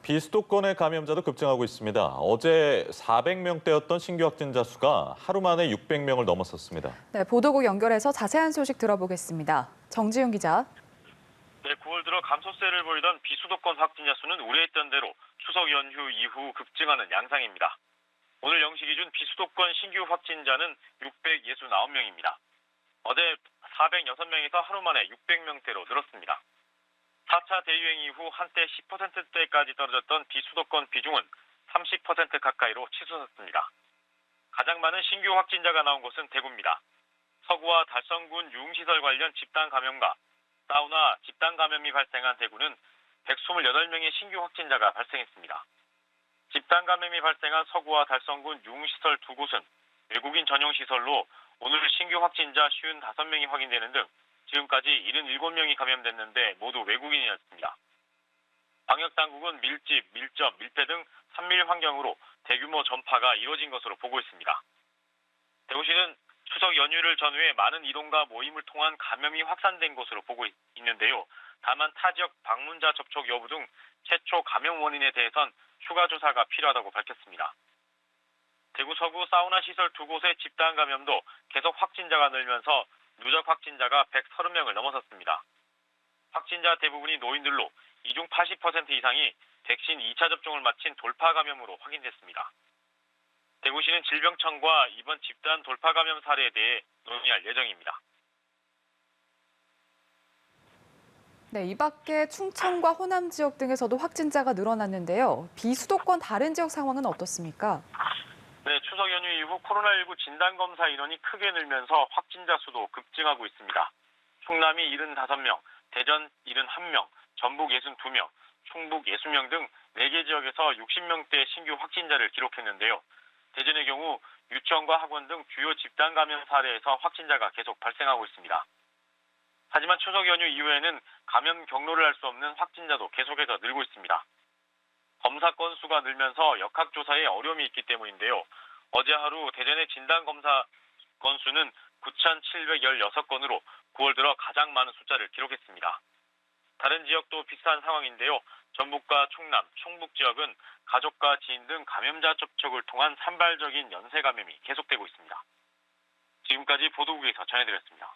비수도권의 감염자도 급증하고 있습니다. 어제 400명대였던 신규 확진자 수가 하루 만에 600명을 넘어섰습니다. 네, 보도국 연결해서 자세한 소식 들어보겠습니다. 정지윤 기자. 네, 9월 들어 감소세를 보이던 비수도권 확진자 수는 우려했던 대로 추석 연휴 이후 급증하는 양상입니다. 오늘 0시 기준 비수도권 신규 확진자는 669명입니다. 어제 406명에서 하루 만에 600명대로 늘었습니다. 4차 대유행 이후 한때 10%대까지 떨어졌던 비수도권 비중은 30% 가까이로 치솟았습니다. 가장 많은 신규 확진자가 나온 곳은 대구입니다. 서구와 달성군 유흥시설 관련 집단 감염과 사우나 집단 감염이 발생한 대구는 128명의 신규 확진자가 발생했습니다. 집단 감염이 발생한 서구와 달성군 유흥시설 두 곳은 외국인 전용 시설로 오늘 신규 확진자 55명이 확인되는 등 지금까지 77명이 감염됐는데 모두 외국인이었습니다. 방역당국은 밀집, 밀접, 밀폐 등 산밀 환경으로 대규모 전파가 이뤄진 것으로 보고 있습니다. 대구시는 추석 연휴를 전후해 많은 이동과 모임을 통한 감염이 확산된 것으로 보고 있는데요. 다만 타 지역 방문자 접촉 여부 등 최초 감염 원인에 대해선 추가 조사가 필요하다고 밝혔습니다. 대구 서구 사우나 시설 두 곳의 집단 감염도 계속 확진자가 늘면서 누적 확진자가 130명을 넘어섰습니다. 확진자 대부분이 노인들로 이 중 80% 이상이 백신 2차 접종을 마친 돌파 감염으로 확인됐습니다. 대구시는 질병청과 이번 집단 돌파 감염 사례에 대해 논의할 예정입니다. 네, 이 밖에 충청과 호남 지역 등에서도 확진자가 늘어났는데요. 비수도권 다른 지역 상황은 어떻습니까? 네, 추석 연휴 이후 코로나19 진단검사 인원이 크게 늘면서 확진자 수도 급증하고 있습니다. 충남이 75명, 대전 71명, 전북 62명, 충북 60명 등 4개 지역에서 60명대 신규 확진자를 기록했는데요. 대전의 경우 유치원과 학원 등 주요 집단 감염 사례에서 확진자가 계속 발생하고 있습니다. 하지만 추석 연휴 이후에는 감염 경로를 알 수 없는 확진자도 계속해서 늘고 있습니다. 검사 건수가 늘면서 역학조사에 어려움이 있기 때문인데요. 어제 하루 대전의 진단검사 건수는 9,716건으로 9월 들어 가장 많은 숫자를 기록했습니다. 다른 지역도 비슷한 상황인데요. 전북과 충남, 충북 지역은 가족과 지인 등 감염자 접촉을 통한 산발적인 연쇄 감염이 계속되고 있습니다. 지금까지 보도국에서 전해드렸습니다.